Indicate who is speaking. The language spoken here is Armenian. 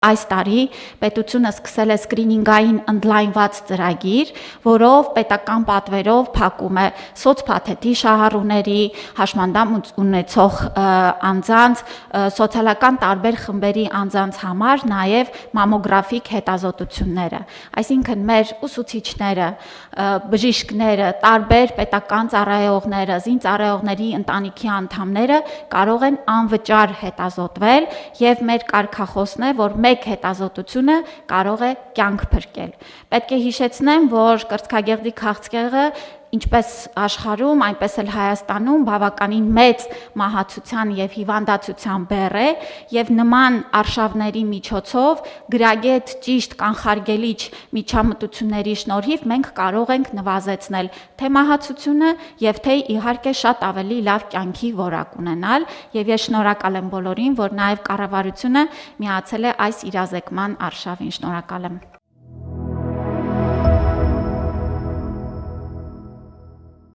Speaker 1: Այս տարի պետությունը սկսել է սկրինինգային ընդլայնված ծրագիր, որով պետական պատվերով փակում է սոցփաթեթի շահառուների, հաշմանդամ ունեցող անձանց, սոցիալական տարբեր խմբերի անձանց համար նաև մամոգրաֆիկ հետազոտությունները։ Այսինքն մեր ուսուցիչները, բժիշկները, տարբեր պետական ծառայողները, զինծառայողների ընտանիքի անդամները կարող են անվճար հետազոտվել եւ մեր կարգախոսն է, որ մեկ հետազոտությունը կարող է կյանք փրկել։ Պետք է հիշեցնեմ, որ կրծքագեղձի քաղցկեղը ինչպես աշխարհում, այնպես էլ Հայաստանում բավականին մեծ մահացության եւ հիվանդացության բեռ է եւ նման արշավների միջոցով գրագետ ճիշտ կանխարգելիչ միջամտությունների շնորհիվ մենք կարող ենք նվազեցնել թե մահացությունը եւ թե իհարկե շատ ավելի լավ կյանքի որակ ունենալ եւ ես շնորհակալ եմ բոլորին, որ նաեւ կառավարությունը միացել է այս իրազեկման արշավին։ Շնորհակալ եմ։